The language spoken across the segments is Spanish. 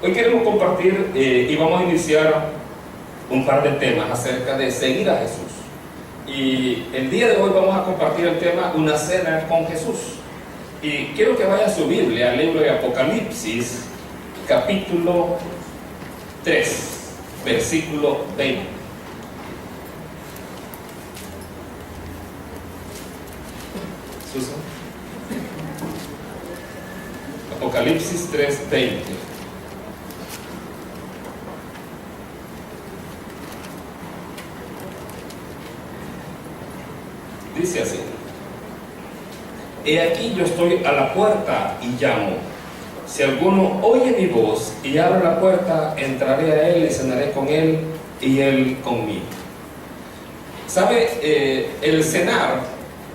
Hoy queremos compartir y vamos a iniciar un par de temas acerca de seguir a Jesús. Y el día de hoy vamos a compartir el tema Una cena con Jesús. Y quiero que vaya a su Biblia, al libro de Apocalipsis, capítulo 3, versículo 20. Susan. Apocalipsis 3:20. Dice así: He aquí yo estoy a la puerta y llamo. Si alguno oye mi voz y abre la puerta, entraré a él y cenaré con él y él conmigo. ¿Sabe? El cenar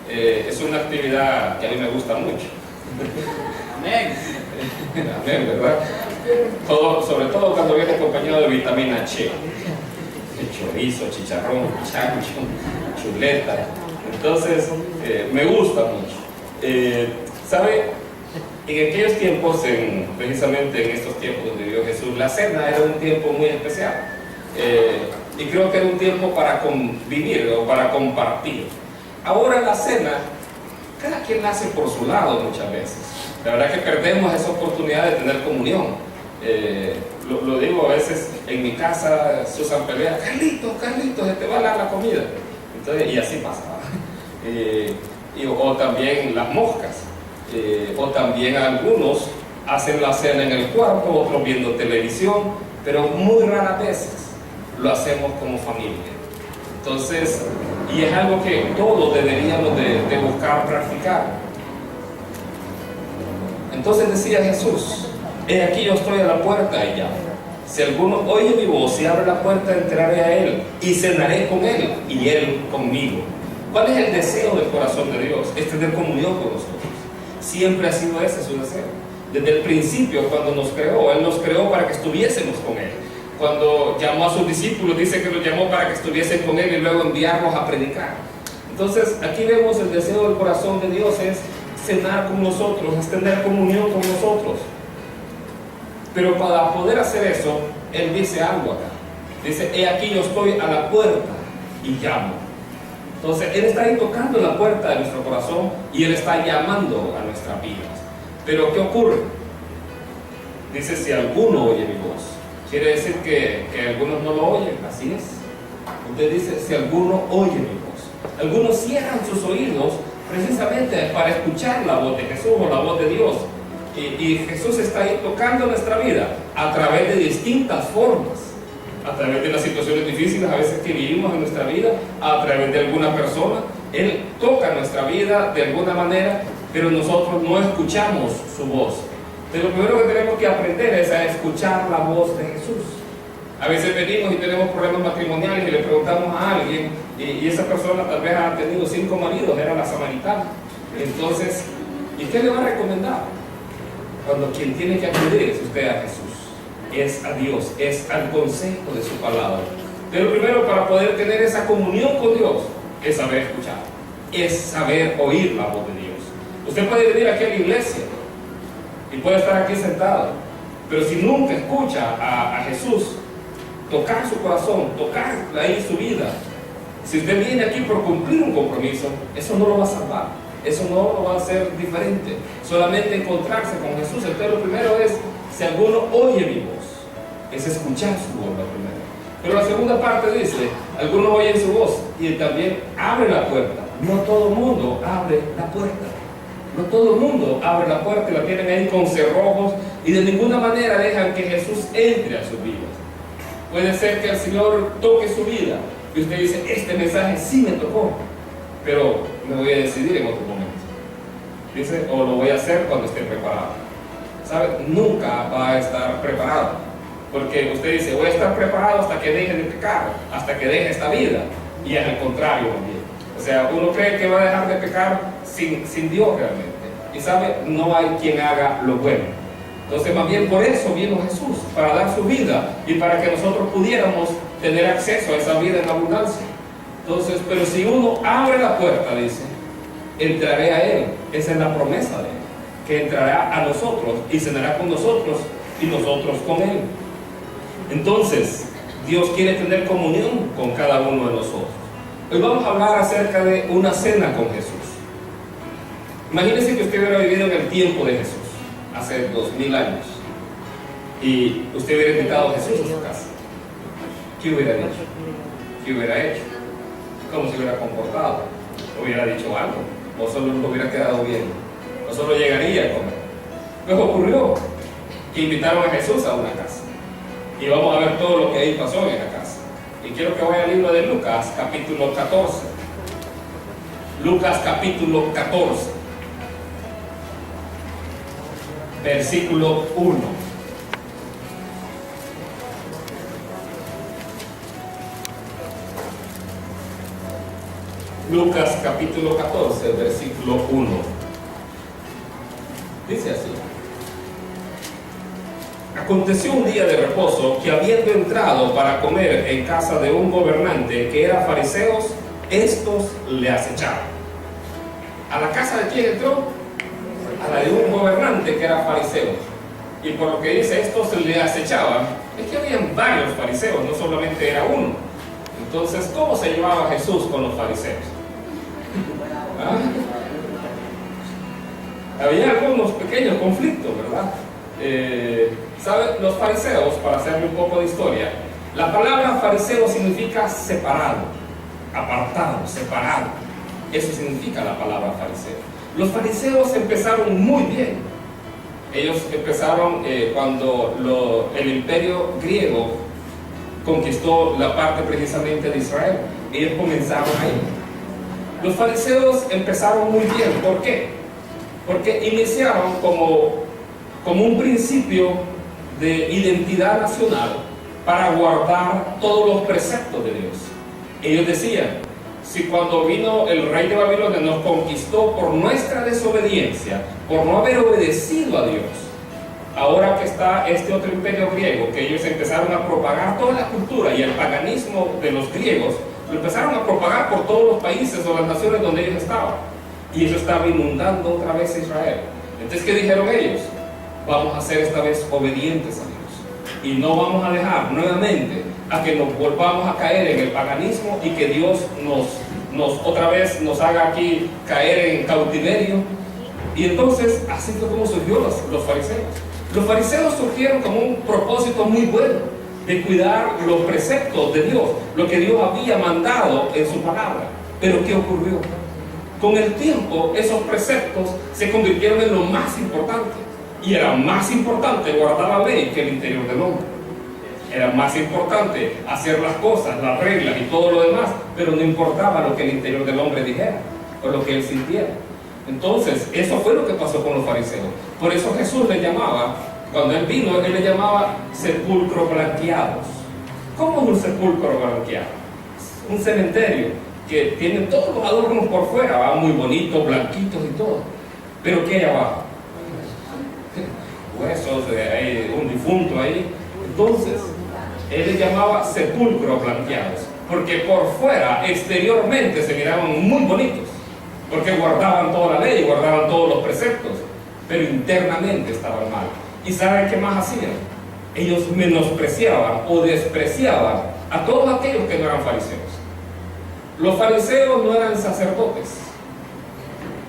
es una actividad que a mí me gusta mucho. Amén. Amén, ¿verdad? Sobre todo cuando viene acompañado de vitamina C. Chorizo, chicharrón, chancho, chuleta. Entonces, me gusta mucho. ¿Sabe? En aquellos tiempos, precisamente en estos tiempos donde vivió Jesús, la cena era un tiempo muy especial. Y creo que era un tiempo para convivir o para compartir. Ahora la cena, cada quien la hace por su lado muchas veces. La verdad que perdemos esa oportunidad de tener comunión. Lo digo a veces en mi casa, Susan pelea: Carlitos, se te va a dar la comida. Entonces, y así pasa. O también las moscas. O también algunos hacen la cena en el cuarto, otros viendo televisión, pero muy raras veces lo hacemos como familia. Entonces, y es algo que todos deberíamos de buscar practicar. Entonces decía Jesús: He aquí yo estoy a la puerta y llamo. Si alguno oye mi voz y abre la puerta, entraré a él y cenaré con él y él conmigo. ¿Cuál es el deseo del corazón de Dios? Es tener comunión con nosotros. Siempre ha sido ese su deseo. Desde el principio, cuando nos creó, Él nos creó para que estuviésemos con Él. Cuando llamó a sus discípulos, dice que los llamó para que estuviesen con Él y luego enviarlos a predicar. Entonces, aquí vemos el deseo del corazón de Dios es cenar con nosotros, es tener comunión con nosotros. Pero para poder hacer eso, Él dice algo acá. Dice: He aquí yo estoy a la puerta y llamo. Entonces, Él está ahí tocando la puerta de nuestro corazón y Él está llamando a nuestras vidas. Pero, ¿qué ocurre? Dice: si alguno oye mi voz. Quiere decir que algunos no lo oyen, así es. Usted dice: si alguno oye mi voz. Algunos cierran sus oídos precisamente para escuchar la voz de Jesús o la voz de Dios. Y Jesús está ahí tocando nuestra vida a través de distintas formas. A través de las situaciones difíciles a veces que vivimos en nuestra vida, a través de alguna persona. Él toca nuestra vida de alguna manera, pero nosotros no escuchamos su voz. Pero lo primero que tenemos que aprender es a escuchar la voz de Jesús. A veces venimos y tenemos problemas matrimoniales y le preguntamos a alguien, y esa persona tal vez ha tenido 5 maridos, era la samaritana. Entonces, ¿y qué le va a recomendar? Cuando quien tiene que acudir es usted a Jesús. Es a Dios, es al consejo de su palabra. Pero primero, para poder tener esa comunión con Dios, es saber escuchar, es saber oír la voz de Dios. Usted puede venir aquí a la iglesia y puede estar aquí sentado, pero si nunca escucha a Jesús tocar su corazón, tocar ahí su vida, si usted viene aquí por cumplir un compromiso, eso no lo va a salvar, eso no lo va a hacer diferente. Solamente encontrarse con Jesús. Entonces, lo primero es: si alguno oye mi voz, es escuchar su voz la primera. Pero la segunda parte dice: algunos oyen su voz y también abre la puerta. No todo el mundo abre la puerta. No todo el mundo abre la puerta y la tienen ahí con cerrojos y de ninguna manera dejan que Jesús entre a sus vidas. Puede ser que el Señor toque su vida y usted dice: este mensaje sí me tocó, pero me voy a decidir en otro momento. Dice: o lo voy a hacer cuando esté preparado. ¿Sabe? Nunca va a estar preparado, porque usted dice: voy a estar preparado hasta que deje de pecar, hasta que deje esta vida, y es al contrario también. O sea, uno cree que va a dejar de pecar sin Dios realmente, y sabe, no hay quien haga lo bueno. Entonces, más bien por eso vino Jesús, para dar su vida y para que nosotros pudiéramos tener acceso a esa vida en abundancia. Entonces, pero si uno abre la puerta, dice, entraré a Él. Esa es la promesa de Él, que entrará a nosotros y cenará con nosotros y nosotros con Él. Entonces, Dios quiere tener comunión con cada uno de nosotros. Hoy vamos a hablar acerca de una cena con Jesús. Imagínense que usted hubiera vivido en el tiempo de Jesús, hace 2000 años, y usted hubiera invitado a Jesús a su casa. ¿Qué hubiera dicho? ¿Qué hubiera hecho? ¿Cómo se hubiera comportado? ¿Hubiera dicho algo? ¿O solo lo hubiera quedado bien? ¿O solo llegaría a comer? Pues ocurrió que invitaron a Jesús a una casa. Y vamos a ver todo lo que ahí pasó en la casa. Y quiero que vaya al libro de Lucas, capítulo 14. Lucas, capítulo 14. Versículo 1. Lucas capítulo 14, versículo 1. Dice así: Aconteció un día de reposo que, habiendo entrado para comer en casa de un gobernante que era fariseo, estos le acecharon. ¿A la casa de quién entró? A la de un gobernante que era fariseo. Y por lo que dice estos le acechaban, es que habían varios fariseos, no solamente era uno. Entonces, ¿cómo se llevaba Jesús con los fariseos? ¿Ah? Había algunos pequeños conflictos, ¿verdad? ¿Saben? Los fariseos, para hacerle un poco de historia, la palabra fariseo significa separado, apartado, separado. Eso significa la palabra fariseo. Los fariseos empezaron muy bien. Ellos empezaron cuando el imperio griego conquistó la parte precisamente de Israel. Ellos comenzaron ahí. Los fariseos empezaron muy bien. ¿Por qué? Porque iniciaron como un principio de identidad nacional para guardar todos los preceptos de Dios. Ellos decían: si cuando vino el rey de Babilonia nos conquistó por nuestra desobediencia, por no haber obedecido a Dios, ahora que está este otro imperio griego, que ellos empezaron a propagar toda la cultura y el paganismo de los griegos, lo empezaron a propagar por todos los países o las naciones donde ellos estaban, y eso estaba inundando otra vez a Israel. Entonces, ¿qué dijeron ellos? Vamos a ser esta vez obedientes a Dios, y no vamos a dejar nuevamente a que nos volvamos a caer en el paganismo y que Dios otra vez nos haga aquí caer en cautiverio. Y entonces, así fue como surgió los fariseos. Los fariseos surgieron como un propósito muy bueno de cuidar los preceptos de Dios, lo que Dios había mandado en su palabra. Pero ¿qué ocurrió? Con el tiempo, esos preceptos se convirtieron en lo más importante. Y era más importante guardar la ley que el interior del hombre. Era más importante hacer las cosas, las reglas y todo lo demás, pero no importaba lo que el interior del hombre dijera o lo que él sintiera. Entonces, eso fue lo que pasó con los fariseos. Por eso Jesús le llamaba, cuando él vino, él le llamaba sepulcros blanqueados. ¿Cómo es un sepulcro blanqueado? Un cementerio que tiene todos los adornos por fuera, ¿va? Muy bonitos, blanquitos y todo. Pero ¿qué hay abajo? Huesos, hay un difunto ahí. Entonces, él le llamaba sepulcros blanqueados, porque por fuera, exteriormente, se miraban muy bonitos, porque guardaban toda la ley, guardaban todos los preceptos, pero internamente estaban mal. ¿Y saben qué más hacían? Ellos menospreciaban o despreciaban a todos aquellos que no eran fariseos. Los fariseos no eran sacerdotes,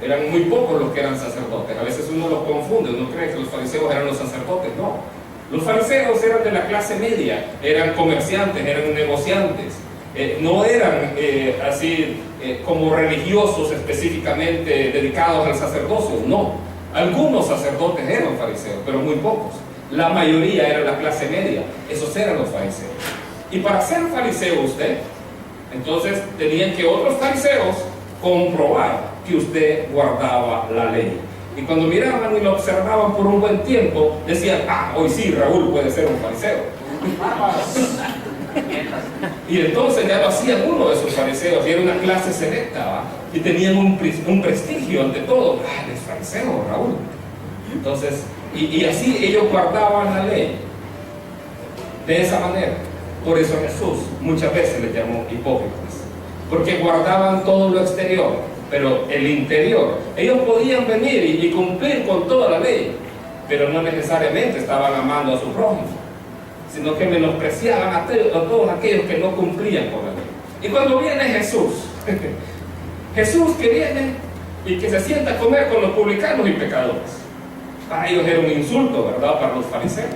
eran muy pocos los que eran sacerdotes. A veces uno los confunde, uno cree que los fariseos eran los sacerdotes. No. Los fariseos eran de la clase media, eran comerciantes, eran negociantes, no eran así como religiosos específicamente dedicados al sacerdocio, no. Algunos sacerdotes eran fariseos, pero muy pocos. La mayoría era la clase media, esos eran los fariseos. Y para ser fariseo usted, entonces tenían que otros fariseos comprobar que usted guardaba la ley. Y cuando miraban y lo observaban por un buen tiempo, decían: ah, hoy sí, Raúl puede ser un fariseo. Y entonces ya lo hacían uno de esos fariseos, y era una clase selecta, ¿va? Y tenían un prestigio ante todo. Ah, eres fariseo, Raúl. Entonces, y así ellos guardaban la ley. De esa manera. Por eso Jesús muchas veces les llamó hipócritas, porque guardaban todo lo exterior, pero el interior, ellos podían venir y cumplir con toda la ley, pero no necesariamente estaban amando a su prójimo, sino que menospreciaban a todos aquellos que no cumplían con la ley. Y cuando viene Jesús, Jesús que viene y que se sienta a comer con los publicanos y pecadores, para ellos era un insulto, ¿verdad?, para los fariseos.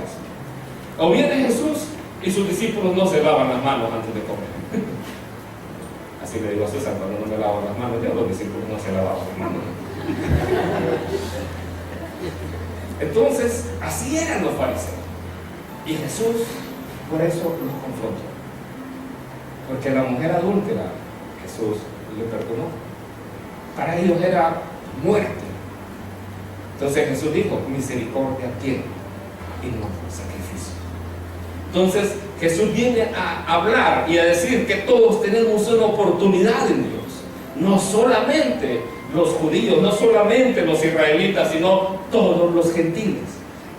O viene Jesús y sus discípulos no se lavan las manos antes de comer. Así le digo a César, cuando no me lavo las manos, yo los discípulos no se lavaban las manos. Entonces, así eran los fariseos. Y Jesús por eso los confrontó. Porque a la mujer adúltera Jesús le perdonó. Para ellos era muerte. Entonces Jesús dijo, misericordia quiero y no sacrificio. Entonces Jesús viene a hablar y a decir que todos tenemos una oportunidad en Dios. No solamente los judíos, no solamente los israelitas, sino todos los gentiles.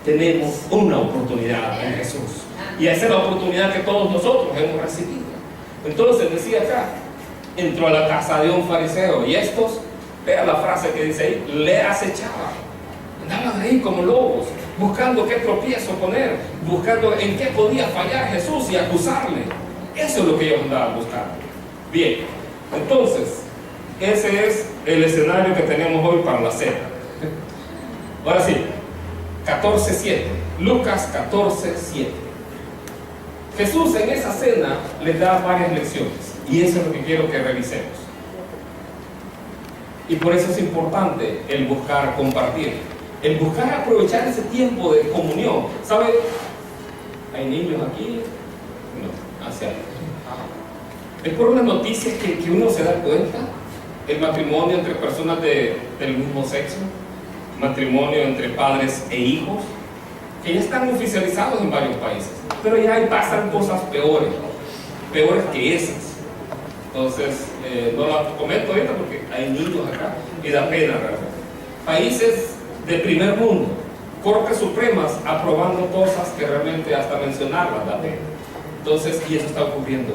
Tenemos una oportunidad en Jesús. Y esa es la oportunidad que todos nosotros hemos recibido. Entonces decía acá, entró a la casa de un fariseo y estos, vea la frase que dice ahí, le acechaban. Andaban ahí como lobos, buscando qué tropiezo poner, buscando en qué podía fallar Jesús y acusarle. Eso es lo que ellos andaban buscando. Bien, entonces, ese es el escenario que tenemos hoy para la cena. Ahora sí, 14:7, Lucas 14:7. Jesús en esa cena les da varias lecciones y eso es lo que quiero que revisemos. Y por eso es importante el buscar compartir, el buscar aprovechar ese tiempo de comunión. ¿Sabe? ¿Hay niños aquí? No, hacia ahí. Es por unas noticias que uno se da cuenta. El matrimonio entre personas del mismo sexo, matrimonio entre padres e hijos, que ya están oficializados en varios países, pero ya ahí pasan cosas peores, peores que esas. Entonces, no las comento ahorita porque hay niños acá y da pena realmente. Países de primer mundo, cortes supremas aprobando cosas que realmente hasta mencionarlas da pena. Entonces, y eso está ocurriendo.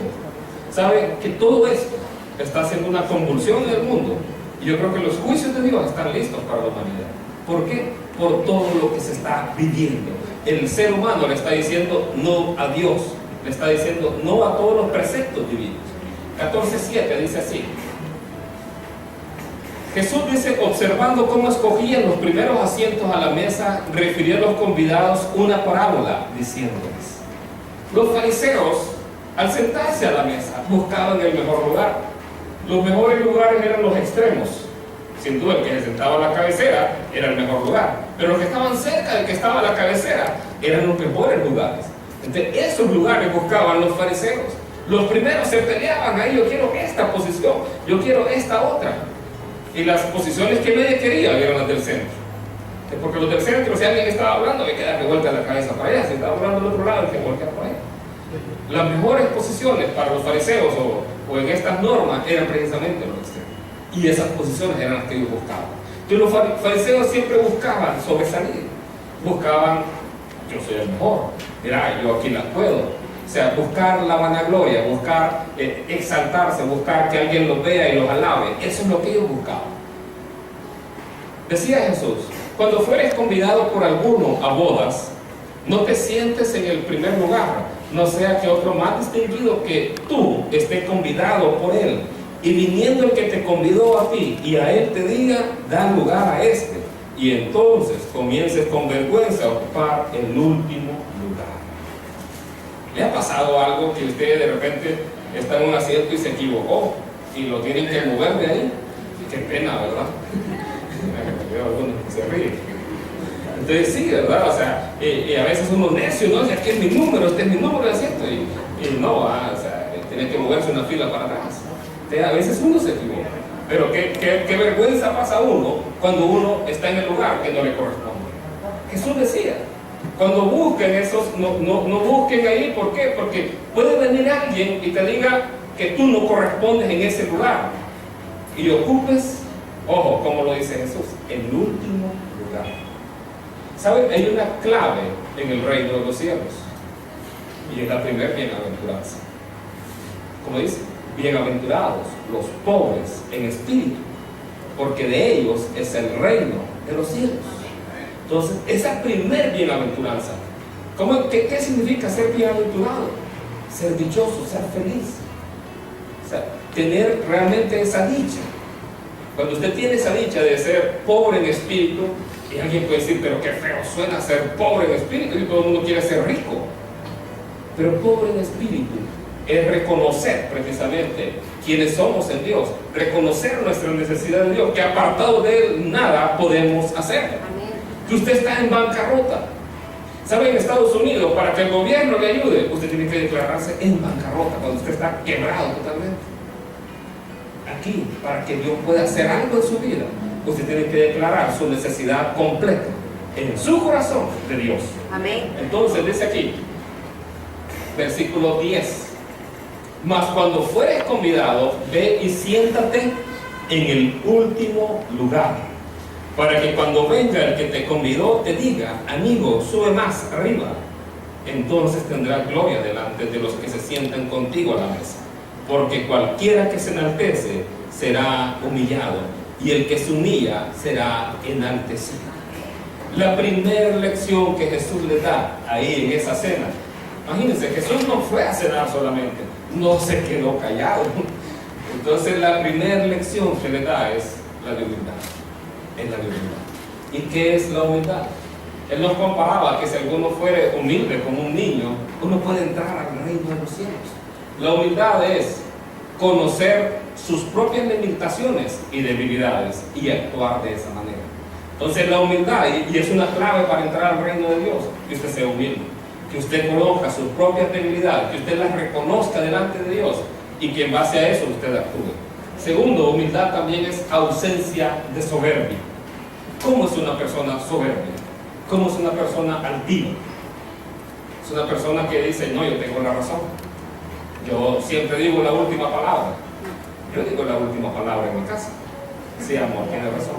¿Sabe que todo esto está haciendo una convulsión en el mundo? Y yo creo que los juicios de Dios están listos para la humanidad. ¿Por qué? Por todo lo que se está viviendo. El ser humano le está diciendo no a Dios, le está diciendo no a todos los preceptos divinos. 14:7 dice así. Jesús dice, observando cómo escogían los primeros asientos a la mesa, refirió a los convidados una parábola, diciéndoles: los fariseos, al sentarse a la mesa, buscaban el mejor lugar. Los mejores lugares eran los extremos. Sin duda, el que se sentaba a la cabecera era el mejor lugar, pero los que estaban cerca del que estaba a la cabecera eran los mejores lugares. Entonces, esos lugares buscaban los fariseos. Los primeros se peleaban ahí: yo quiero esta posición, yo quiero esta otra. Y las posiciones que nadie quería eran las del centro. Porque los del centro, si alguien estaba hablando, hay que darle vuelta la cabeza para allá. Si estaba hablando del otro lado, hay que voltear para allá. Las mejores posiciones para los fariseos o en estas normas eran precisamente los extremos. Y esas posiciones eran las que ellos buscaban. Entonces los fariseos siempre buscaban sobresalir. Buscaban, yo soy el mejor, mira, yo aquí las puedo. O sea, buscar la vanagloria, buscar exaltarse, buscar que alguien los vea y los alabe. Eso es lo que ellos buscaban. Decía Jesús: cuando fueres convidado por alguno a bodas, no te sientes en el primer lugar, no sea que otro más distinguido que tú esté convidado por él, y viniendo el que te convidó a ti y a él te diga: da lugar a este, y entonces comiences con vergüenza a ocupar el último lugar. ¿Le ha pasado algo que usted de repente está en un asiento y se equivocó y lo tienen que mover de ahí? Qué pena, ¿verdad? Veo algunos que se ríen. Entonces sí, ¿verdad? O sea, y a veces uno necio, ¿no? O sea, aquí es mi número, este es mi número de asiento, y no, o sea, tiene que moverse una fila para atrás. Entonces, a veces uno se equivoca, pero qué vergüenza pasa uno cuando uno está en el lugar que no le corresponde. Jesús decía: cuando busquen esos, no busquen ahí. ¿Por qué? Porque puede venir alguien y te diga que tú no correspondes en ese lugar y ocupes, ojo, como lo dice Jesús, el último lugar. ¿Saben? Hay una clave en el reino de los cielos y es la primera bienaventuranza. Como dice: bienaventurados los pobres en espíritu, porque de ellos es el reino de los cielos. Entonces, esa primer bienaventuranza. ¿Qué significa ser bienaventurado? Ser dichoso, ser feliz. O sea, tener realmente esa dicha. Cuando usted tiene esa dicha de ser pobre en espíritu, y alguien puede decir, pero qué feo suena ser pobre en espíritu, y todo el mundo quiere ser rico. Pero pobre en espíritu es reconocer precisamente quiénes somos en Dios, reconocer nuestra necesidad de Dios, que apartado de Él nada podemos hacer. Amén. Que usted está en bancarrota. ¿Sabe? En Estados Unidos, para que el gobierno le ayude, usted tiene que declararse en bancarrota, cuando usted está quebrado totalmente. Aquí, para que Dios pueda hacer algo en su vida, usted tiene que declarar su necesidad completa en su corazón de Dios. Amén. Entonces dice aquí, versículo 10: mas cuando fueres convidado, ve y siéntate en el último lugar, para que cuando venga el que te convidó te diga, amigo, sube más arriba. Entonces tendrás gloria delante de los que se sientan contigo a la mesa. Porque cualquiera que se enaltece será humillado, y el que se humilla será enaltecido. La primera lección que Jesús le da ahí en esa cena, imagínense, Jesús no fue a cenar solamente, no se quedó callado. Entonces la primera lección que le da es la de humildad. Es la de humildad. ¿Y qué es la humildad? Él nos comparaba que si alguno fuere humilde como un niño, uno puede entrar al reino de los cielos. La humildad es conocer sus propias limitaciones y debilidades y actuar de esa manera. Entonces la humildad, y es una clave para entrar al reino de Dios, que usted sea humilde, que usted conozca sus propias debilidades, que usted las reconozca delante de Dios y que en base a eso usted actúe. Segundo, humildad también es ausencia de soberbia. ¿Cómo es una persona soberbia? ¿Cómo es una persona altiva? Es una persona que dice, no, yo tengo la razón. Yo siempre digo la última palabra. Yo digo la última palabra en mi casa. Sí, amor, tiene razón.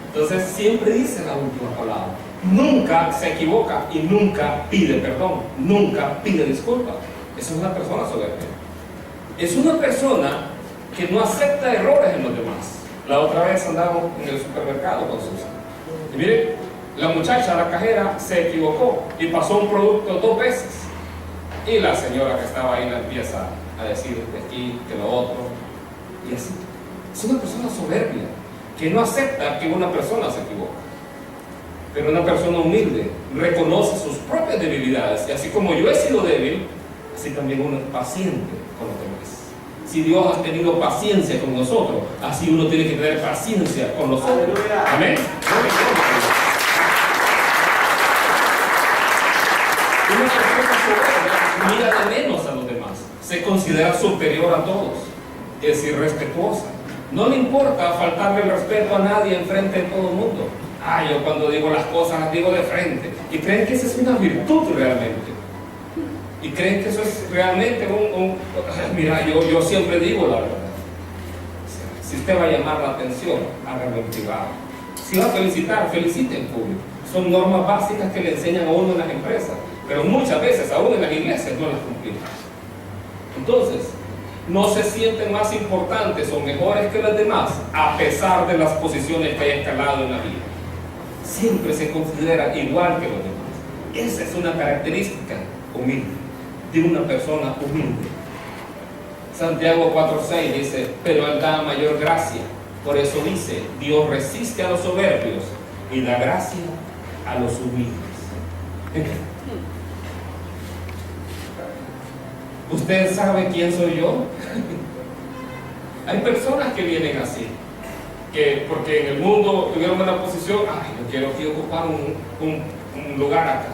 Entonces siempre dice la última palabra. Nunca se equivoca y nunca pide perdón. Nunca pide disculpas. Esa es una persona soberbia. Es una persona que no acepta errores en los demás. La otra vez andábamos en el supermercado con Susan. Y miren, la muchacha, la cajera, se equivocó y pasó un producto 2 veces. Y la señora que estaba ahí la empieza a decir de aquí, que lo otro, y así. Es una persona soberbia, que no acepta que una persona se equivoque. Pero una persona humilde reconoce sus propias debilidades, y así como yo he sido débil, así también uno es paciente con los demás. Si Dios ha tenido paciencia con nosotros, así uno tiene que tener paciencia con los otros. Amén. Una persona soberbia mira de menos a los demás, se considera superior a todos, es irrespetuosa, no le importa faltarle el respeto a nadie en frente de todo el mundo. Yo cuando digo las cosas las digo de frente, y creen que esa es una virtud realmente, y creen que eso es realmente mira, yo siempre digo la verdad. Si usted va a llamar la atención, hágalo en privado. Si va a felicitar, felicite en público. Son normas básicas que le enseñan a uno en las empresas, pero muchas veces aún en las iglesias no las cumplimos. Entonces, no se sienten más importantes o mejores que los demás a pesar de las posiciones que hay escalado en la vida. Siempre se considera igual que los demás. Esa es una característica humilde, de una persona humilde. Santiago 4:6 dice, pero Él da mayor gracia. Por eso dice, Dios resiste a los soberbios y da gracia a los humildes. ¿Usted sabe quién soy yo? Hay personas que vienen así, que porque en el mundo tuvieron una posición, yo quiero aquí ocupar un lugar acá.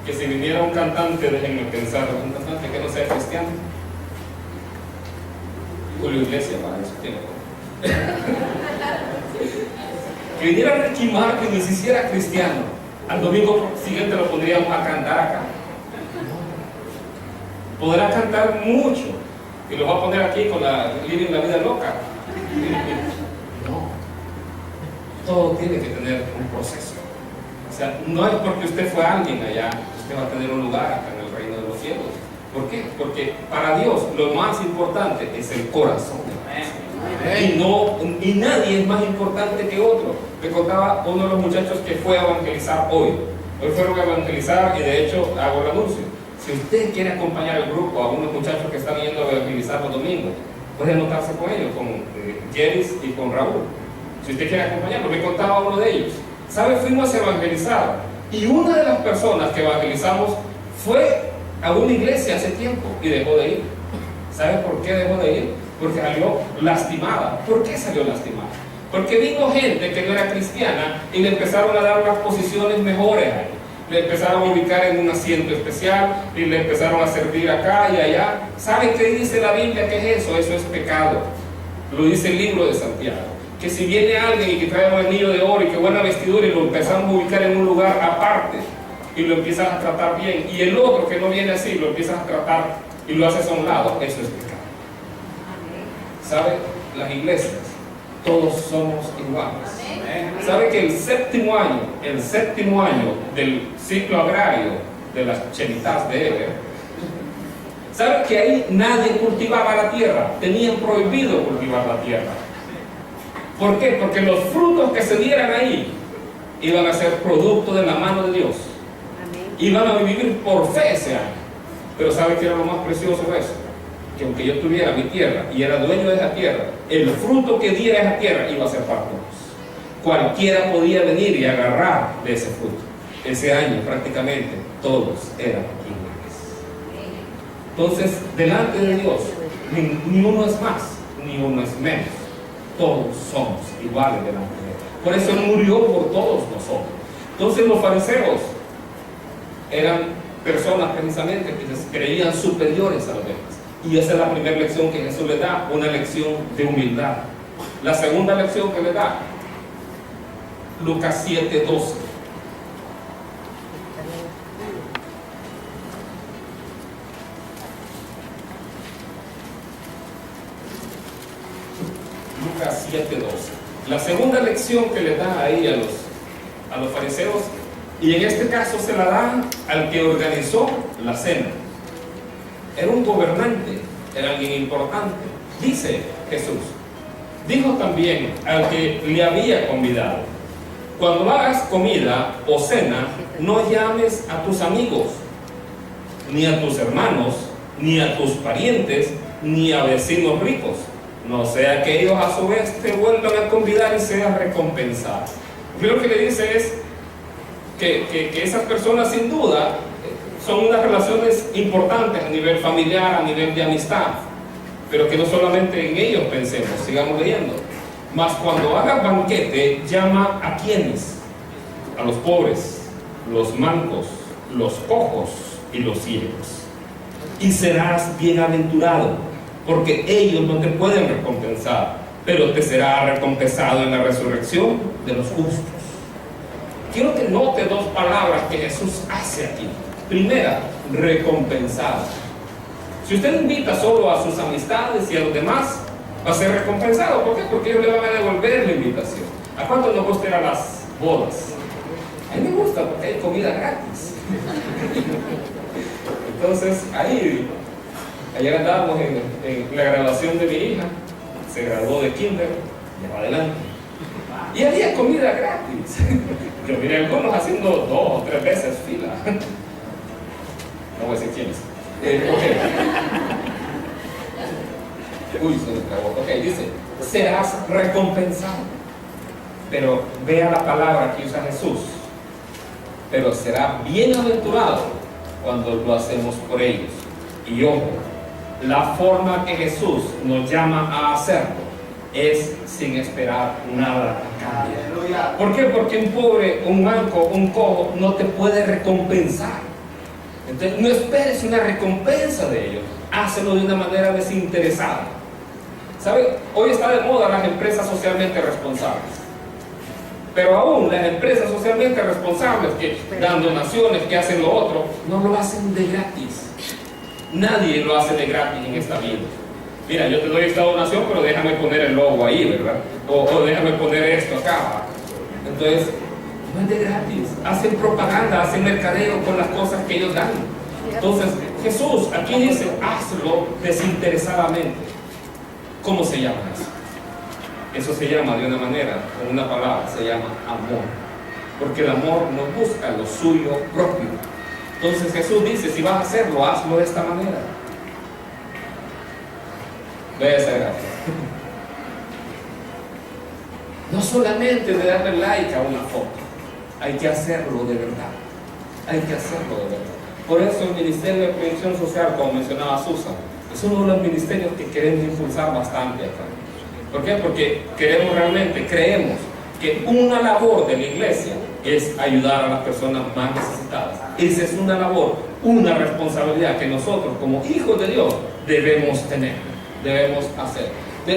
Que si viniera un cantante, déjenme pensar, un cantante que no sea cristiano, Julio Iglesias para eso tiene. Que viniera Ricky Martin y se hiciera cristiano, al domingo siguiente lo pondríamos a cantar acá. Podrá cantar mucho y lo va a poner aquí con Living la Vida Loca. No, todo tiene que tener un proceso. O sea, no es porque usted fue alguien allá, usted va a tener un lugar acá en el reino de los cielos. ¿Por qué? Porque para Dios lo más importante es el corazón de la persona. Y nadie es más importante que otro. Me contaba uno de los muchachos que fue a evangelizar hoy. Hoy fueron a evangelizar y de hecho hago el anuncio. Si usted quiere acompañar al grupo, a unos muchachos que están yendo a evangelizar los domingos, puede anotarse con ellos, con Jeris y con Raúl. Si usted quiere acompañarlo, me contaba uno de ellos. ¿Sabe? Fuimos a evangelizar y una de las personas que evangelizamos fue a una iglesia hace tiempo y dejó de ir. ¿Sabe por qué dejó de ir? Porque salió lastimada. ¿Por qué salió lastimada? Porque vino gente que no era cristiana y le empezaron a dar unas posiciones mejores a él. Le empezaron a ubicar en un asiento especial y le empezaron a servir acá y allá. ¿Saben qué dice la Biblia? ¿Qué es eso? Eso es pecado. Lo dice el libro de Santiago. Que si viene alguien y que trae un anillo de oro y que buena vestidura y lo empezamos a ubicar en un lugar aparte y lo empiezas a tratar bien, y el otro que no viene así lo empiezas a tratar y lo haces a un lado, eso es pecado. ¿Sabe? Las iglesias, todos somos iguales. ¿Sabe que el séptimo año del ciclo agrario de las chemitas de Eber, ¿sabe que ahí nadie cultivaba la tierra? Tenían prohibido cultivar la tierra. ¿Por qué? Porque los frutos que se dieran ahí iban a ser producto de la mano de Dios. Iban a vivir por fe ese año. Pero ¿sabe qué era lo más precioso de eso? Que aunque yo tuviera mi tierra y era dueño de esa tierra, el fruto que diera esa tierra iba a ser para todos. Cualquiera podía venir y agarrar de ese fruto. Ese año prácticamente todos eran iguales. Entonces, delante de Dios, ni uno es más, ni uno es menos. Todos somos iguales delante de Él. Por eso Él murió por todos nosotros. Entonces los fariseos eran personas precisamente que se creían superiores a los demás. Y esa es la primera lección que Jesús le da, una lección de humildad. La segunda lección que le da, Lucas 7:12. Lucas 7:12. La segunda lección que le da ahí a los fariseos, y en este caso se la dan al que organizó la cena. Era un gobernante, era alguien importante. Dice Jesús, dijo también al que le había convidado: cuando hagas comida o cena, no llames a tus amigos, ni a tus hermanos, ni a tus parientes, ni a vecinos ricos, no sea que ellos a su vez te vuelvan a convidar y seas recompensado. Lo que le dice es que esas personas sin duda son unas relaciones importantes a nivel familiar, a nivel de amistad, pero que no solamente en ellos pensemos. Sigamos leyendo. Mas cuando hagas banquete, llama a quienes: a los pobres, los mancos, los cojos y los ciegos, y serás bienaventurado, porque ellos no te pueden recompensar, pero te será recompensado en la resurrección de los justos. Quiero que note dos palabras que Jesús hace aquí. Primera, recompensado. Si usted invita solo a sus amistades y a los demás, va a ser recompensado. ¿Por qué? Porque ellos le van a devolver la invitación. ¿A cuánto nos gusta ir a las bodas? A mí me gusta porque hay comida gratis. Entonces, ayer andábamos en la graduación de mi hija, se graduó de kinder, ya va adelante. Y había comida gratis. Yo miré a algunos haciendo 2 o 3 veces fila. No voy a decir quiénes. Okay. Uy, se me acabó. Ok, dice: serás recompensado. Pero vea la palabra que usa Jesús. Pero será bienaventurado cuando lo hacemos por ellos. Y ojo, la forma que Jesús nos llama a hacerlo es sin esperar nada a cambio. ¿Por qué? Porque un pobre, un manco, un cojo no te puede recompensar. Entonces no esperes una recompensa de ellos, hazlo de una manera desinteresada. ¿Sabe? Hoy está de moda las empresas socialmente responsables, pero aún las empresas socialmente responsables que dan donaciones, que hacen lo otro, no lo hacen de gratis. Nadie lo hace de gratis en esta vida. Mira, yo te doy esta donación, pero déjame poner el logo ahí, ¿verdad? O déjame poner esto acá. Entonces, no es de gratis. Hacen propaganda, hacen mercadeo con las cosas que ellos dan. Entonces, Jesús aquí dice: hazlo desinteresadamente. ¿Cómo se llama eso? Eso se llama de una manera, con una palabra, se llama amor. Porque el amor no busca lo suyo propio. Entonces Jesús dice, si vas a hacerlo, hazlo de esta manera. Vea esa gracia. No solamente de darle like a una foto, hay que hacerlo de verdad. Hay que hacerlo de verdad. Por eso el Ministerio de Previsión Social, como mencionaba Susan, es uno de los ministerios que queremos impulsar bastante acá. ¿Por qué? Porque creemos que una labor de la iglesia es ayudar a las personas más necesitadas. Esa es una labor, una responsabilidad que nosotros como hijos de Dios debemos tener, debemos hacer.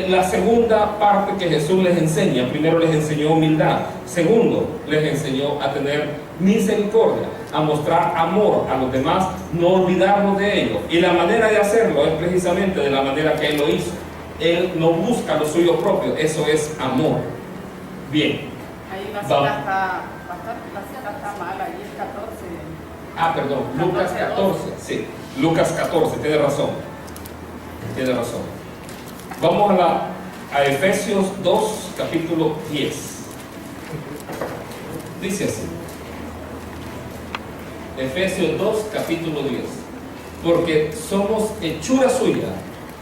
La segunda parte que Jesús les enseña, primero les enseñó humildad, segundo les enseñó a tener misericordia, a mostrar amor a los demás, no olvidarnos de ellos. Y la manera de hacerlo es precisamente de la manera que Él lo hizo. Él no busca lo suyo propio, eso es amor. Bien. Ahí la cita está, bastante, la cita está mal, ahí es 14. Ah, perdón, Lucas 14, sí, Lucas 14, tiene razón. Tiene razón. Vamos a Efesios 2, capítulo 10. Dice así. Efesios 2, capítulo 10. Porque somos hechura suya,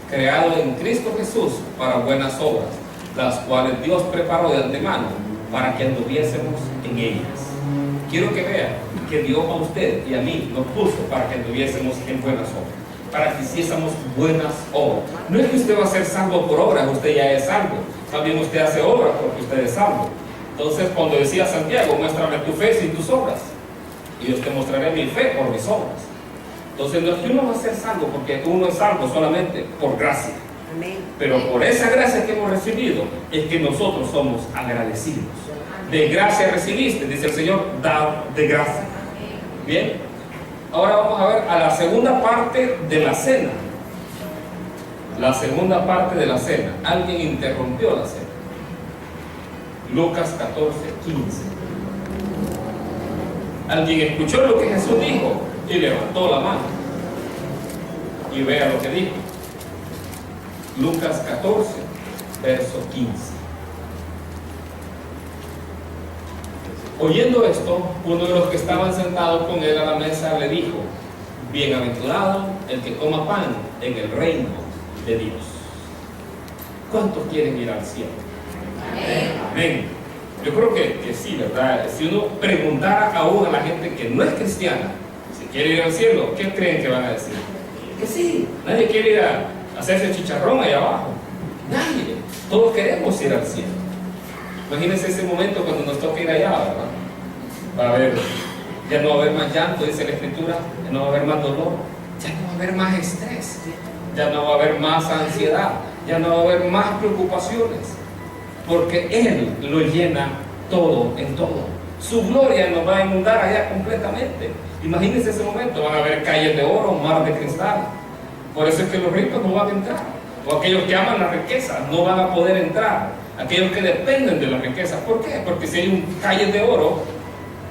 creado en Cristo Jesús para buenas obras, las cuales Dios preparó de antemano para que anduviésemos en ellas. Quiero que vean que Dios a usted y a mí nos puso para que anduviésemos en buenas obras, para que hiciésemos buenas obras. No es que usted va a ser salvo por obras, usted ya es salvo. También usted hace obras porque usted es salvo. Entonces, cuando decía Santiago, muéstrame tu fe sin tus obras, y yo te mostraré mi fe por mis obras. Entonces, no es que uno va a ser salvo porque uno es salvo solamente por gracia. Amén. Pero por esa gracia que hemos recibido es que nosotros somos agradecidos. De gracia recibiste, dice el Señor, da de gracia. Bien, ahora vamos a ver a la segunda parte de la cena. La segunda parte de la cena. Alguien interrumpió la cena. Lucas 14, 15. Alguien escuchó lo que Jesús dijo y levantó la mano. Y vea lo que dijo. Lucas 14, verso 15. Oyendo esto, uno de los que estaban sentados con él a la mesa le dijo: bienaventurado el que coma pan en el reino de Dios. ¿Cuántos quieren ir al cielo? Amén. Amén. Yo creo que sí, ¿verdad? Si uno preguntara aún a la gente que no es cristiana si quiere ir al cielo, ¿qué creen que van a decir? Que sí. Nadie quiere ir a hacerse chicharrón allá abajo. Nadie. Todos queremos ir al cielo. Imagínense ese momento cuando nos toca ir allá, ¿verdad? Va a haber, ya no va a haber más llanto, dice la Escritura, ya no va a haber más dolor, ya no va a haber más estrés, ya no va a haber más ansiedad, ya no va a haber más preocupaciones, porque Él lo llena todo en todo. Su gloria nos va a inundar allá completamente. Imagínense ese momento, van a haber calles de oro, mar de cristal. Por eso es que los ricos no van a entrar, o aquellos que aman la riqueza no van a poder entrar. Aquellos que dependen de la riqueza. ¿Por qué? Porque si hay un calle de oro,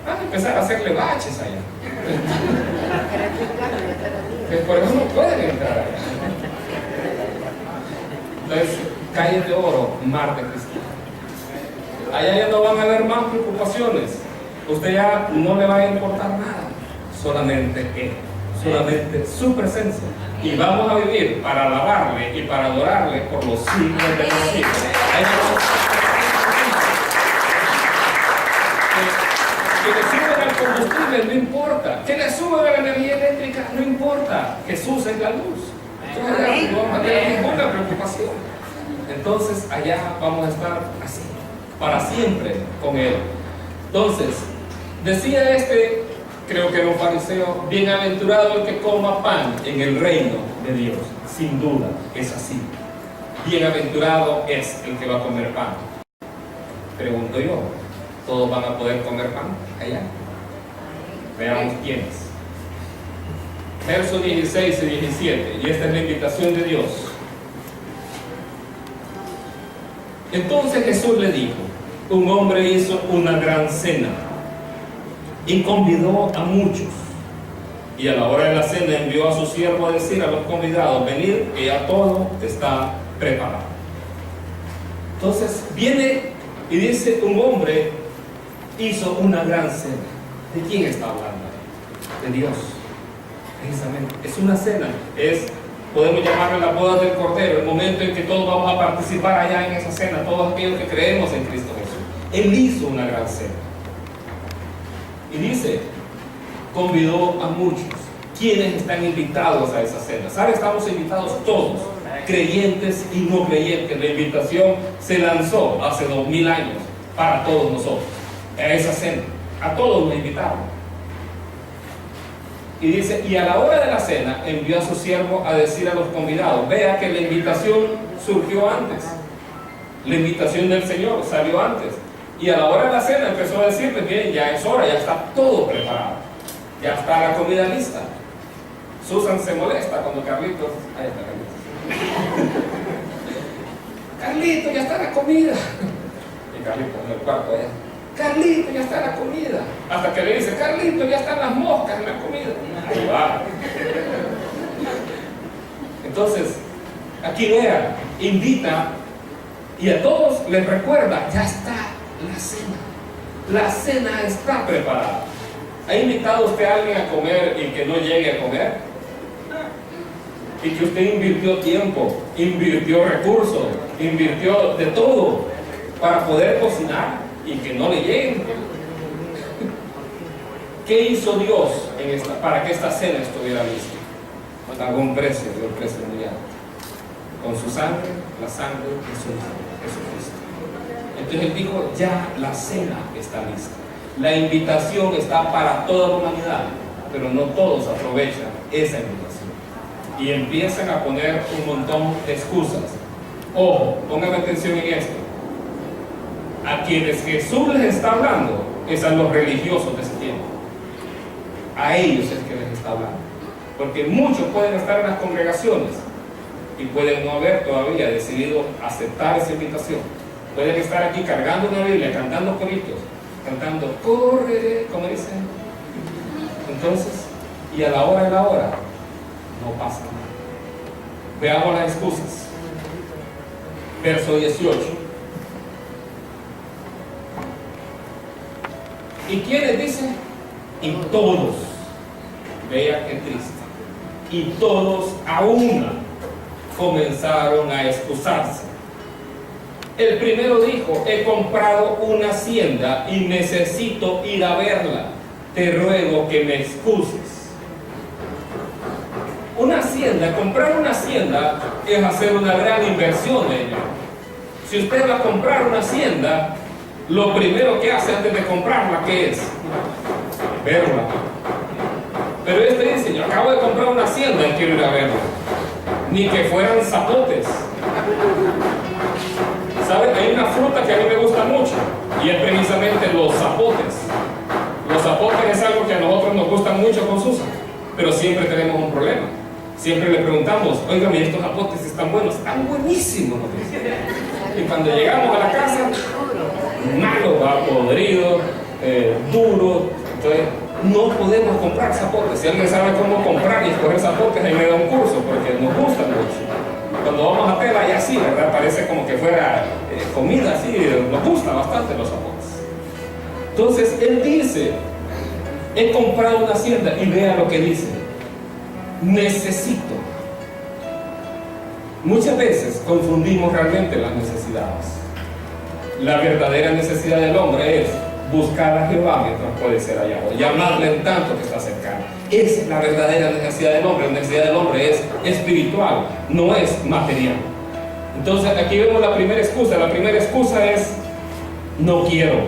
van a empezar a hacerle baches allá. Pues por eso no pueden entrar allá. Entonces, calles de oro, mar de cristal. Allá ya no van a haber más preocupaciones. Usted ya no le va a importar nada. Solamente Él. Solamente su presencia. Y vamos a vivir para alabarle y para adorarle por los siglos de los siglos. Que le suben el combustible, no importa. Que le suben la energía eléctrica, no importa. Jesús es la luz. Entonces no vamos a tener ninguna preocupación. Entonces allá vamos a estar así, para siempre con Él. Entonces, decía creo que los fariseos, bienaventurado el que coma pan en el reino de Dios. Sin duda, es así. Bienaventurado es el que va a comer pan. Pregunto yo, ¿todos van a poder comer pan allá? Veamos quiénes. Versos 16 y 17, y esta es la invitación de Dios. Entonces Jesús le dijo: un hombre hizo una gran cena y convidó a muchos, y a la hora de la cena envió a su siervo a decir a los convidados: venid, que ya todo está preparado. Entonces viene y dice, un hombre hizo una gran cena. ¿De quién está hablando? De Dios, precisamente. Es una cena, podemos llamarle la boda del Cordero, el momento en que todos vamos a participar allá en esa cena, todos aquellos que creemos en Cristo Jesús. Él hizo una gran cena. Y dice, convidó a muchos. ¿Quiénes están invitados a esa cena? ¿Sabe? Estamos invitados todos, creyentes y no creyentes. La invitación se lanzó hace 2000 años para todos nosotros, a esa cena. A todos nos invitaron. Y dice, y a la hora de la cena envió a su siervo a decir a los convidados, vea que la invitación surgió antes. La invitación del Señor salió antes. Y a la hora de la cena empezó a decirles, bien, ya es hora, ya está todo preparado. Ya está la comida lista. Susan se molesta cuando Carlitos... Ahí está Carlitos. Carlitos, ya está la comida. Y Carlitos en el cuarto allá. Carlitos, ya está la comida. Hasta que le dice, Carlitos, ya están las moscas en la comida. Ahí va. Entonces, aquí vea, invita y a todos les recuerda, ya está la cena. La cena está preparada. ¿Ha invitado usted a alguien a comer y que no llegue a comer? Y que usted invirtió tiempo, invirtió recursos, invirtió de todo para poder cocinar y que no le lleguen. ¿Qué hizo Dios para que esta cena estuviera lista? Pagó un precio, dio un precio muy alto. Con su sangre, la sangre de su Hijo, Jesucristo. Entonces Él dijo, ya la cena está lista. La invitación está para toda la humanidad, pero no todos aprovechan esa invitación. Y empiezan a poner un montón de excusas. Ojo, póngame atención en esto. A quienes Jesús les está hablando es a los religiosos de ese tiempo. A ellos es que les está hablando. Porque muchos pueden estar en las congregaciones y pueden no haber todavía decidido aceptar esa invitación. Pueden estar aquí cargando una Biblia, cantando coritos, cantando, corre, como dicen. Entonces, y a la hora de la hora, no pasa nada. Veamos las excusas. Verso 18. ¿Y quiénes dicen? Y todos. Vea qué triste. Y todos a una comenzaron a excusarse. El primero dijo, he comprado una hacienda y necesito ir a verla. Te ruego que me excuses. Una hacienda, comprar una hacienda es hacer una gran inversión en ella. Si usted va a comprar una hacienda, lo primero que hace antes de comprarla, ¿qué es? Verla. Pero este dice, yo acabo de comprar una hacienda y quiero ir a verla. Ni que fueran zapotes. ¿Saben? Hay una fruta que a mí me gusta mucho y es precisamente los zapotes. Los zapotes es algo que a nosotros nos gusta mucho con Susan, pero siempre tenemos un problema. Siempre le preguntamos, oigan, estos zapotes están buenos, están buenísimos. Y cuando llegamos a la casa, malo, va podrido, duro. Entonces, no podemos comprar zapotes. Si alguien sabe cómo comprar y escoger zapotes, ahí me da un curso, porque nos gustan mucho. Cuando vamos a Tela, ya sí, ¿verdad? Parece como que fuera comida, así, nos gusta bastante los zapotes. Entonces, él dice, he comprado una hacienda, y vea lo que dice, necesito. Muchas veces confundimos realmente las necesidades. La verdadera necesidad del hombre es buscar a Jehová mientras puede ser hallado, llamarle en tanto que está cercano. Esa es la verdadera necesidad del hombre. La necesidad del hombre es espiritual, no es material. Entonces aquí vemos la primera excusa. La primera excusa es, no quiero,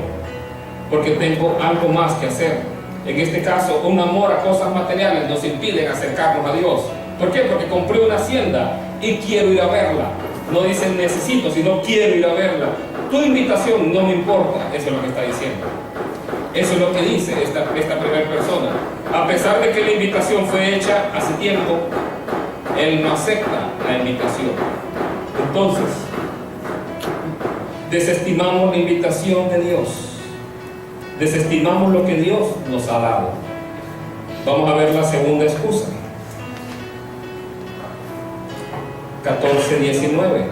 porque tengo algo más que hacer. En este caso, un amor a cosas materiales nos impiden acercarnos a Dios. ¿Por qué? Porque compré una hacienda y quiero ir a verla. No dicen necesito, sino quiero ir a verla. Tu invitación no me importa, eso es lo que está diciendo. Eso es lo que dice esta primera persona. A pesar de que la invitación fue hecha hace tiempo, él no acepta la invitación. Entonces, desestimamos la invitación de Dios. Desestimamos lo que Dios nos ha dado. Vamos a ver la segunda excusa. 14:19.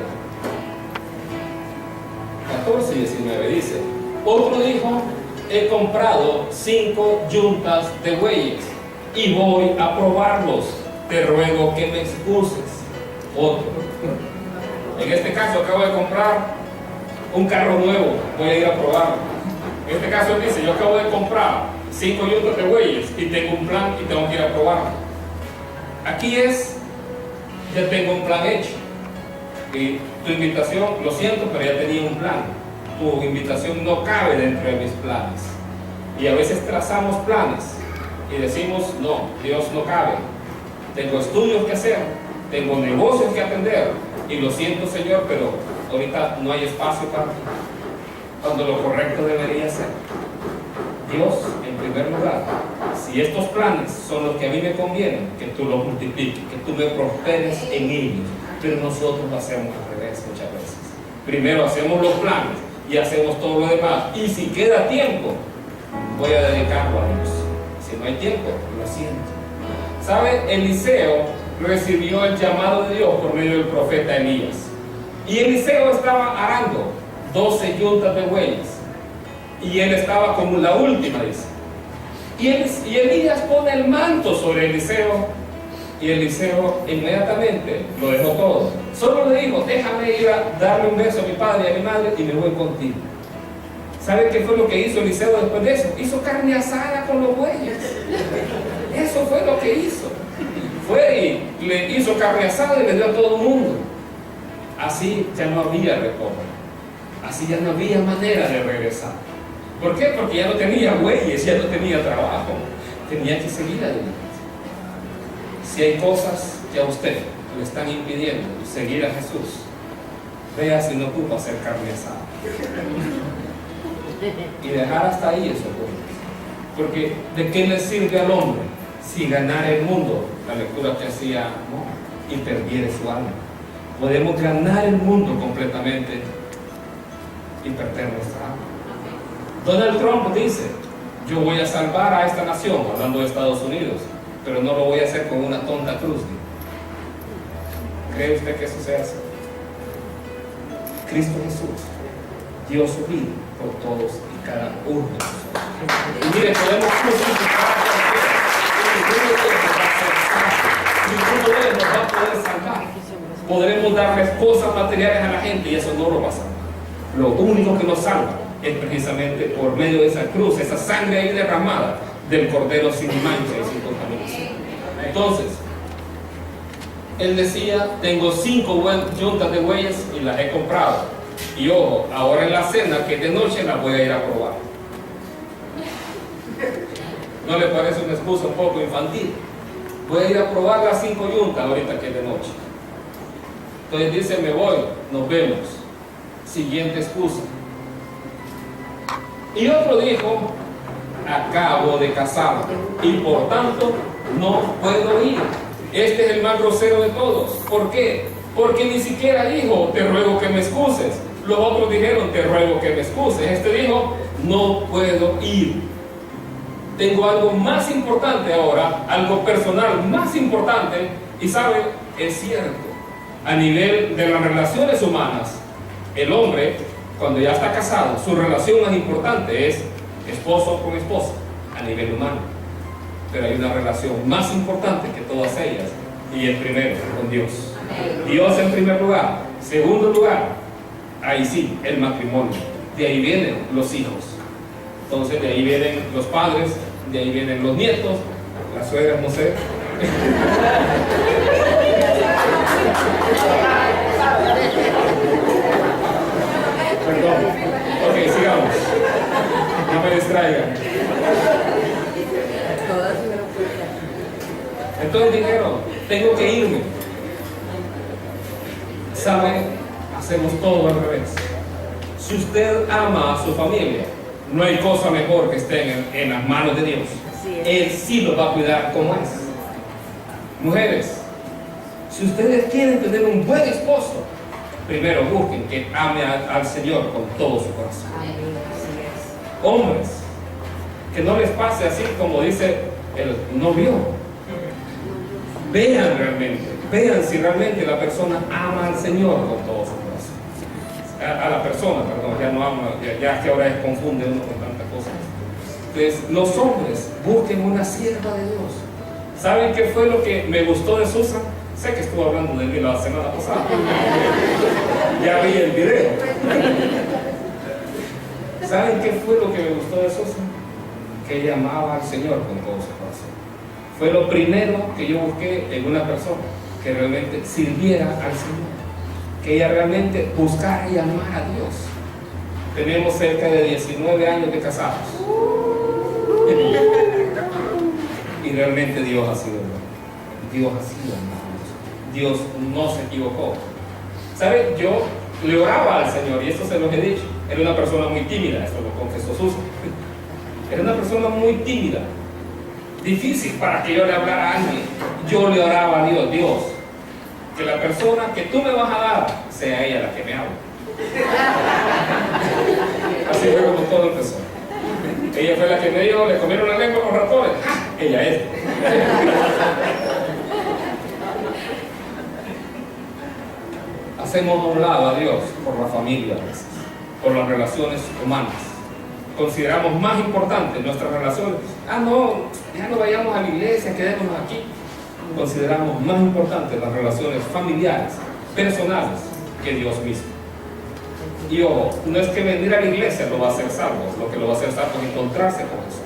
14 y 19 dice: otro dijo, he comprado 5 yuntas de bueyes y voy a probarlos, te ruego que me excuses. Otro: en este caso acabo de comprar un carro nuevo, voy a ir a probarlo. En este caso él dice: yo acabo de comprar 5 yuntas de bueyes y tengo un plan y tengo que ir a probarlo. Aquí es, ya tengo un plan hecho. Y tu invitación, lo siento, pero ya tenía un plan. Tu invitación no cabe dentro de mis planes. Y a veces trazamos planes y decimos: no, Dios no cabe. Tengo estudios que hacer, tengo negocios que atender, y lo siento, Señor, pero ahorita no hay espacio para ti. Cuando lo correcto debería ser: Dios, en primer lugar, si estos planes son los que a mí me convienen, que tú los multipliques, que tú me prosperes en ellos. Pero nosotros lo hacemos al revés muchas veces. Primero hacemos los planes y hacemos todo lo demás, y si queda tiempo, voy a dedicarlo a Dios. Si no hay tiempo, lo siento. ¿Sabe? Eliseo recibió el llamado de Dios por medio del profeta Elías. Y Eliseo estaba arando 12 yuntas de bueyes, y él estaba como la última, dice. Y Elías pone el manto sobre Eliseo, y Eliseo inmediatamente lo dejó todo. Solo le dijo: déjame ir a darle un beso a mi padre y a mi madre y me voy contigo. ¿Sabe qué fue lo que hizo Eliseo después de eso? Hizo carne asada con los bueyes. Eso fue lo que hizo. Fue y le hizo carne asada y le dio a todo el mundo. Así ya no había retorno. Así ya no había manera de regresar. ¿Por qué? Porque ya no tenía bueyes, ya no tenía trabajo. Tenía que seguir adelante. Si hay cosas que a usted le están impidiendo seguir a Jesús, vea si no ocupa hacer carne asada y dejar hasta ahí eso. Porque ¿de qué le sirve al hombre si ganar el mundo? La lectura que hacía, ¿no?, y perdiere su alma. Podemos ganar el mundo completamente y perder nuestra alma. Donald Trump dice: yo voy a salvar a esta nación, hablando de Estados Unidos, pero no lo voy a hacer con una tonta cruz. ¿Cree usted que eso sea así? Cristo Jesús dio su vida por todos y cada uno de nosotros. Y mire, podemos crucificar a ninguno de ellos nos va a poder salvar. Podremos darles cosas materiales a la gente y eso no lo va a salvar. Lo único que nos salva es precisamente por medio de esa cruz, esa sangre ahí derramada del Cordero sin mancha y sin contaminación. Entonces, él decía: tengo 5 yuntas de bueyes y las he comprado. Y ojo, ahora en la cena, que es de noche, las voy a ir a probar. ¿No le parece una excusa un poco infantil? Voy a ir a probar las 5 yuntas ahorita que es de noche. Entonces dice: me voy, nos vemos. Siguiente excusa. Y otro dijo: acabo de casarme y por tanto no puedo ir. Este es el más grosero de todos. ¿Por qué? Porque ni siquiera dijo: te ruego que me excuses. Los otros dijeron: te ruego que me excuses. Este dijo: no puedo ir. Tengo algo más importante ahora, algo personal más importante. Y sabe, es cierto, a nivel de las relaciones humanas, el hombre, cuando ya está casado, su relación más importante es esposo con esposa, a nivel humano. Pero hay una relación más importante que todas ellas, y el primero, con Dios. Dios en primer lugar. Segundo lugar, ahí sí, el matrimonio. De ahí vienen los hijos. Entonces de ahí vienen los padres, de ahí vienen los nietos, las suegras, no sé. Perdón. Ok, sigamos. No me distraigan. Entonces dijeron: tengo que irme. ¿Sabe? Hacemos todo al revés. Si usted ama a su familia, no hay cosa mejor que estén en las manos de Dios. Él sí los va a cuidar como es. Mujeres, si ustedes quieren tener un buen esposo, primero busquen que ame al Señor con todo su corazón. Hombres, que no les pase así como dice el novio. Vean realmente, vean si realmente la persona ama al Señor con todo su corazón. a la persona, perdón, ya no ama, ya que ahora confunde uno con tantas cosas. Entonces, los hombres busquen una sierva de Dios. ¿Saben qué fue lo que me gustó de Susan? Sé que estuvo hablando de mí la semana pasada. Ya vi el video. ¿Saben qué fue lo que me gustó de Susan? Que ella amaba al Señor con todo su corazón. Fue lo primero que yo busqué en una persona, que realmente sirviera al Señor, que ella realmente buscara y amara a Dios. Tenemos cerca de 19 años de casados y realmente Dios ha sido bueno. Dios ha sido maravilloso. Dios no se equivocó. ¿Sabe? Yo le oraba al Señor, y esto se los he dicho. Era una persona muy tímida, esto lo confesó Susan. Era una persona muy tímida, difícil para que yo le hablara a alguien. Yo le oraba a Dios: Dios, que la persona que tú me vas a dar sea ella la que me hable. Así fue como todo empezó. Ella fue la que me dijo: le comieron la lengua a los ratones. ¡Ah! Ella es. Hacemos a un lado a Dios por la familia, a veces, por las relaciones humanas. Consideramos más importantes nuestras relaciones. No, ya no vayamos a la iglesia, quedémonos aquí. Consideramos más importantes las relaciones familiares, personales, que Dios mismo. Y ojo, no es que venir a la iglesia lo va a hacer salvo, lo que lo va a hacer salvo es encontrarse con Jesús.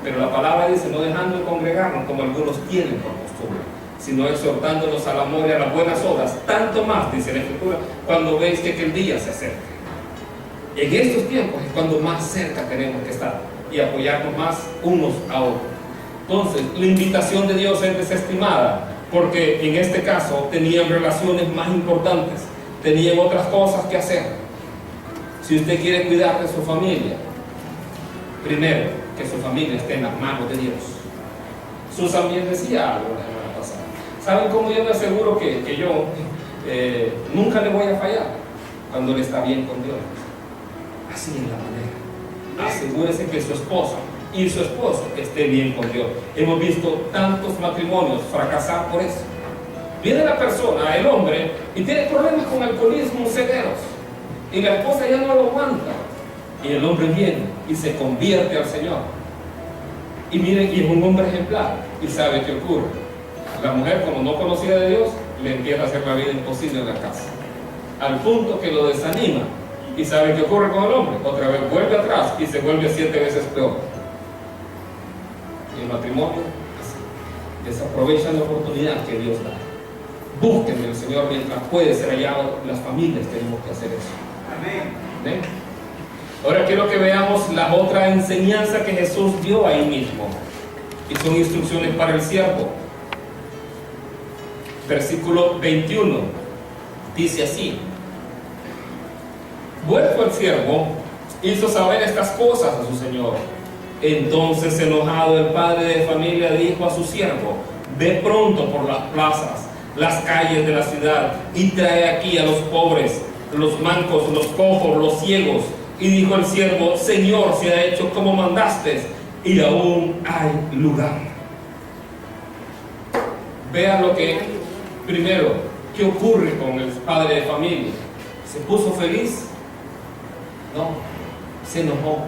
Pero la palabra dice: no dejando de congregarnos como algunos tienen por costumbre, sino exhortándonos al amor y a las buenas obras, tanto más, dice la Escritura, cuando veis que aquel día se acerca. En estos tiempos es cuando más cerca tenemos que estar y apoyarnos más unos a otros. Entonces, la invitación de Dios es desestimada, porque en este caso tenían relaciones más importantes, tenían otras cosas que hacer. Si usted quiere cuidar de su familia, primero, que su familia esté en las manos de Dios. Susan bien decía algo la semana pasada. ¿Saben cómo yo me aseguro que yo nunca le voy a fallar? Cuando él está bien con Dios. Así es la manera. Asegúrese que su esposa y su esposo esté bien con Dios. Hemos visto tantos matrimonios fracasar por eso. Viene la persona, el hombre, y tiene problemas con alcoholismo severos, y la esposa ya no lo aguanta, y el hombre viene y se convierte al Señor. Y miren, y es un hombre ejemplar. ¿Y sabe qué ocurre? La mujer, como no conocía de Dios, le empieza a hacer la vida imposible en la casa, al punto que lo desanima. ¿Y sabe qué ocurre con el hombre? Otra vez vuelve atrás y se vuelve 7 veces peor. Y el matrimonio, así, desaprovechan la oportunidad que Dios da. Busquen al Señor mientras puede ser hallado. Las familias tenemos que hacer eso. Amén. ¿Ven? Ahora quiero que veamos la otra enseñanza que Jesús dio ahí mismo, y son instrucciones para el siervo. Versículo 21 dice así: vuelto el siervo, hizo saber estas cosas a su señor. Entonces, enojado, el padre de familia dijo a su siervo: ve pronto por las plazas, las calles de la ciudad, y trae aquí a los pobres, los mancos, los cojos, los ciegos. Y dijo el siervo: Señor, se ha hecho como mandaste, y aún hay lugar. Vean lo que, primero, ¿qué ocurre con el padre de familia? ¿Se puso feliz? No, se enojó.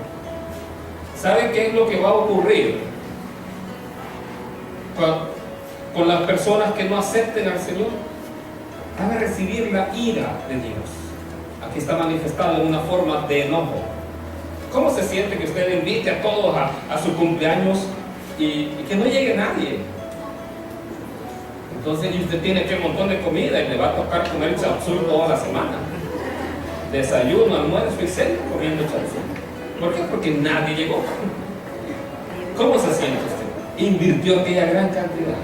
¿Sabe qué es lo que va a ocurrir con las personas que no acepten al Señor? Van a recibir la ira de Dios. Aquí está manifestado en una forma de enojo. ¿Cómo se siente que usted invite a todos a su cumpleaños y que no llegue nadie? Entonces, y usted tiene que un montón de comida y le va a tocar comer chapsui toda la semana. Desayuno, almuerzo y cena comiendo chapsui. ¿Por qué? Porque nadie llegó. ¿Cómo se siente usted? Invirtió aquella gran cantidad.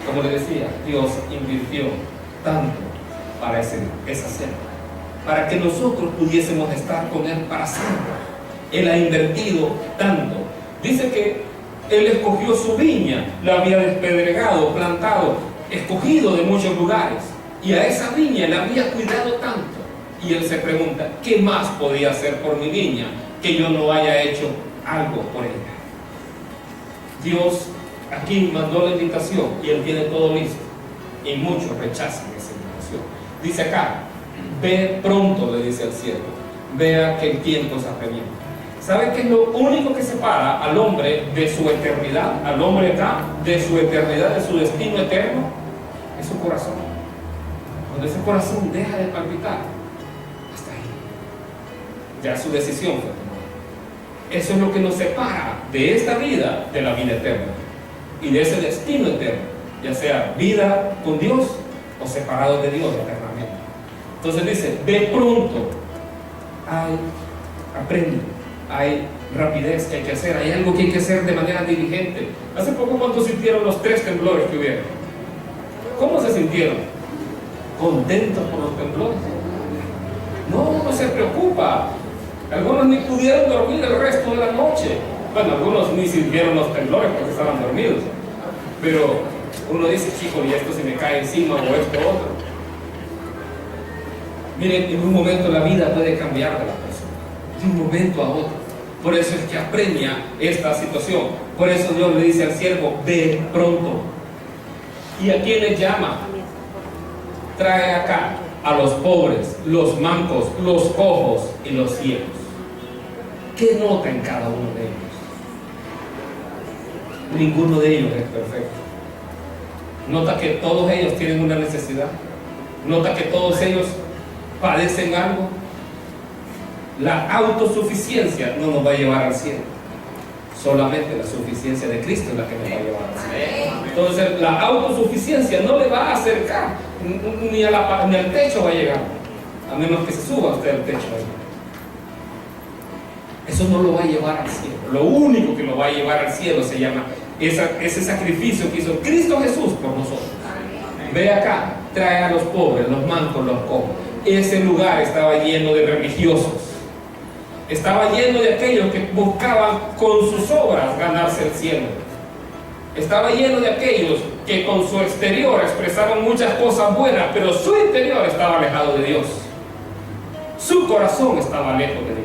Como le decía, Dios invirtió tanto para esa cena, para que nosotros pudiésemos estar con Él para siempre. Él ha invertido tanto. Dice que Él escogió su viña, la había despedregado, plantado, escogido de muchos lugares, y a esa viña la había cuidado tanto. Y Él se pregunta: ¿qué más podía hacer por mi viña que yo no haya hecho algo por ella? Dios aquí mandó la invitación y Él tiene todo listo, y muchos rechazan esa invitación. Dice acá: Ve pronto, le dice al siervo, vea que el tiempo es apremiante. ¿Sabe qué es lo único que separa al hombre de su eternidad, al hombre acá, de su eternidad, de su destino eterno? Es su corazón. Cuando ese corazón deja de palpitar, hasta ahí, ya su decisión fue tomada. Eso es lo que nos separa de esta vida, de la vida eterna, y de ese destino eterno, ya sea vida con Dios o separado de Dios eternamente. Entonces dice, ve pronto, aprende, hay rapidez que hay que hacer, hay algo que hay que hacer de manera diligente. Hace poco, ¿cuántos sintieron los 3 temblores que hubieron? ¿Cómo se sintieron? ¿Contentos por los temblores? No se preocupa. Algunos ni pudieron dormir el resto de la noche. Bueno, algunos ni sintieron los temblores porque estaban dormidos. Pero uno dice, chico, y esto se me cae encima o esto otro. Miren, en un momento la vida puede cambiar de la persona, de un momento a otro. Por eso es que apremia esta situación. Por eso Dios le dice al siervo, ve pronto. ¿Y a quiénes llama? Trae acá a los pobres, los mancos, los cojos y los ciegos. ¿Qué nota en cada uno de ellos? Ninguno de ellos es perfecto. Nota que todos ellos tienen una necesidad. Nota que todos ellos padecen algo. La autosuficiencia no nos va a llevar al cielo. Solamente la suficiencia de Cristo es la que nos va a llevar al cielo. Entonces la autosuficiencia no le va a acercar ni al techo va a llegar, a menos que se suba usted al techo ahí. Eso no lo va a llevar al cielo. Lo único que lo va a llevar al cielo se llama ese sacrificio que hizo Cristo Jesús por nosotros. Ve acá, trae a los pobres, los mancos, los cojos. Ese lugar estaba lleno de religiosos. Estaba lleno de aquellos que buscaban con sus obras ganarse el cielo. Estaba lleno de aquellos que con su exterior expresaban muchas cosas buenas, pero su interior estaba alejado de Dios. Su corazón estaba lejos de Dios.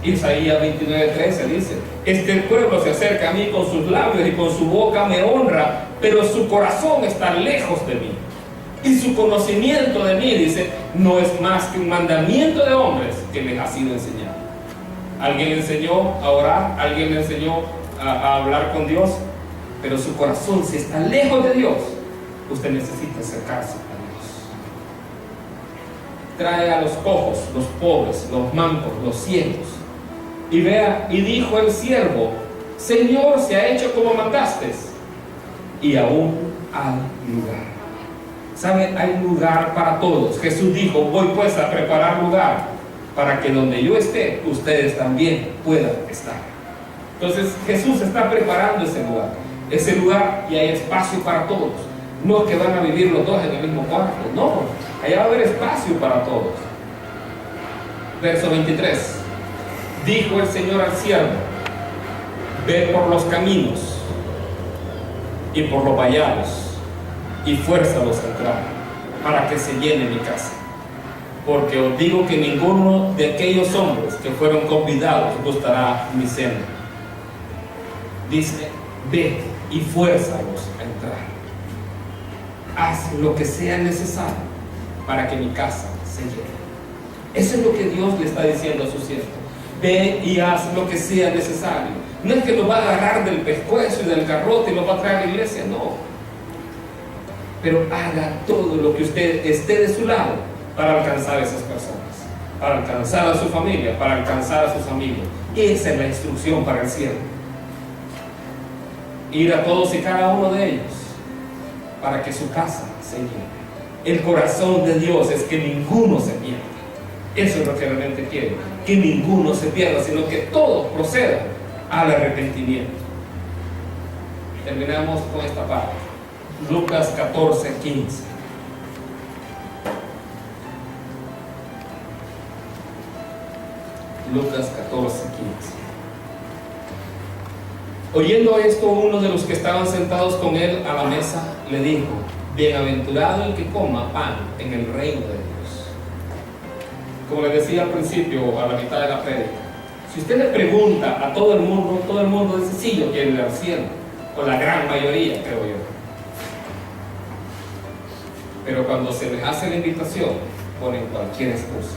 Isaías 29:13 dice, este pueblo se acerca a mí con sus labios y con su boca me honra, pero su corazón está lejos de mí. Y su conocimiento de mí, dice, no es más que un mandamiento de hombres que les ha sido enseñado. Alguien le enseñó a orar, alguien le enseñó a hablar con Dios, pero su corazón, si está lejos de Dios, usted necesita acercarse a Dios. Trae a los cojos, los pobres, los mancos, los ciegos. Y vea, y dijo el siervo, Señor, se ha hecho como mandaste, y aún hay lugar. ¿Sabe? Hay lugar para todos. Jesús dijo, voy pues a preparar lugar para que donde yo esté, ustedes también puedan estar. Entonces Jesús está preparando ese lugar, y hay espacio para todos. No es que van a vivir los dos en el mismo cuarto, no, allá va a haber espacio para todos. Verso 23. Dijo el Señor al siervo, ve por los caminos y por los vallados y fuérzalos a entrar, para que se llene mi casa. Porque os digo que ninguno de aquellos hombres que fueron convidados gustará mi cena. Dice, ve y fuérzalos a entrar. Haz lo que sea necesario para que mi casa se llene. Eso es lo que Dios le está diciendo a su siervo. Ve y haz lo que sea necesario. No es que nos va a agarrar del pescuezo y del garrote y nos va a traer a la iglesia, no. Pero haga todo lo que usted esté de su lado para alcanzar a esas personas, para alcanzar a su familia, para alcanzar a sus amigos. Esa es la instrucción para el cielo. Ir a todos y cada uno de ellos para que su casa se llene. El corazón de Dios es que ninguno se pierda. Eso es lo que realmente quiere, que ninguno se pierda, sino que todos procedan al arrepentimiento. Terminamos con esta parte. Lucas 14:15. Lucas 14:15. Oyendo esto, uno de los que estaban sentados con él a la mesa le dijo, bienaventurado el que coma pan en el reino de Dios. Como les decía al principio, a la mitad de la prédica, si usted le pregunta a todo el mundo dice, sí, yo quiero ir al cielo, o la gran mayoría, creo yo. Pero cuando se les hace la invitación, ponen cualquier excusa.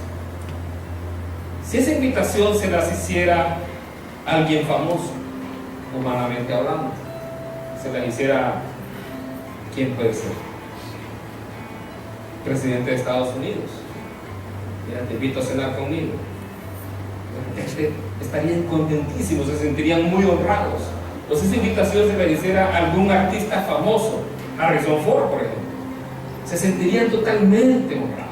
Si esa invitación se las hiciera alguien famoso, humanamente hablando, se las hiciera, ¿quién puede ser? Presidente de Estados Unidos. Mira, te invito a cenar conmigo. Estarían contentísimos, se sentirían muy honrados. O si esa invitación se la hiciera algún artista famoso, Harrison Ford, por ejemplo, se sentirían totalmente honrados.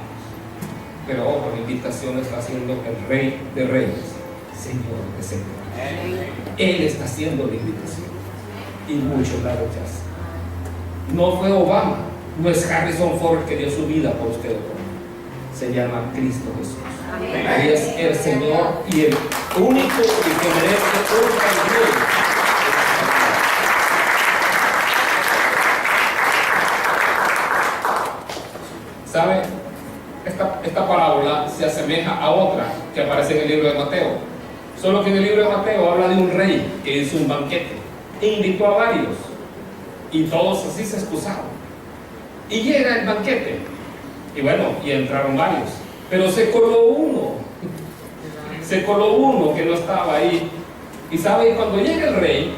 Pero ojo, la invitación está haciendo el Rey de Reyes, Señor de Señores. Él está haciendo la invitación y muchos la rechazan. No fue Obama, no es Harrison Ford que dio su vida por usted o por mí. Se llama Cristo Jesús. Él es el Señor y el único que merece honra y gloria. ¿Sabe? Esta parábola se asemeja a otra que aparece en el libro de Mateo. Solo que en el libro de Mateo habla de un rey que hizo un banquete e invitó a varios. Y todos así se excusaron. Y llega el banquete. Y bueno, y entraron varios. Pero se coló uno. Se coló uno que no estaba ahí. Y sabe, cuando llega el rey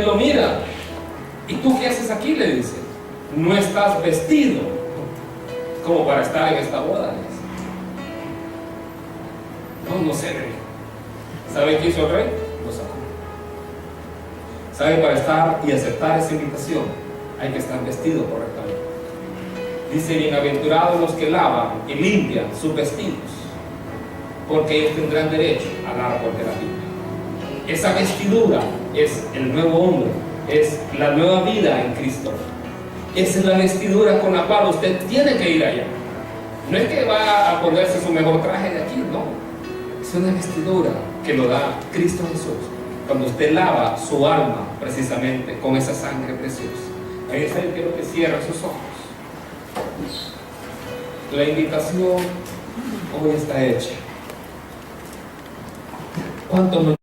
lo mira. ¿Y tú qué haces aquí?, le dice. No estás vestido como para estar en esta boda, le dice. No sé, rey. ¿Sabe qué hizo el rey? Lo sacó. ¿Sabe? Para estar y aceptar esa invitación hay que estar vestido correctamente. Dice: bienaventurados los que lavan y limpian sus vestidos, porque ellos tendrán derecho al árbol de la vida. Esa vestidura es el nuevo hombre, es la nueva vida en Cristo. Esa es la vestidura con la cual usted tiene que ir allá. No es que va a ponerse su mejor traje de aquí, no. Es una vestidura que lo da Cristo Jesús cuando usted lava su alma precisamente con esa sangre preciosa. Ahí está, yo quiero que cierre sus ojos. La invitación hoy está hecha. ¿Cuánto nos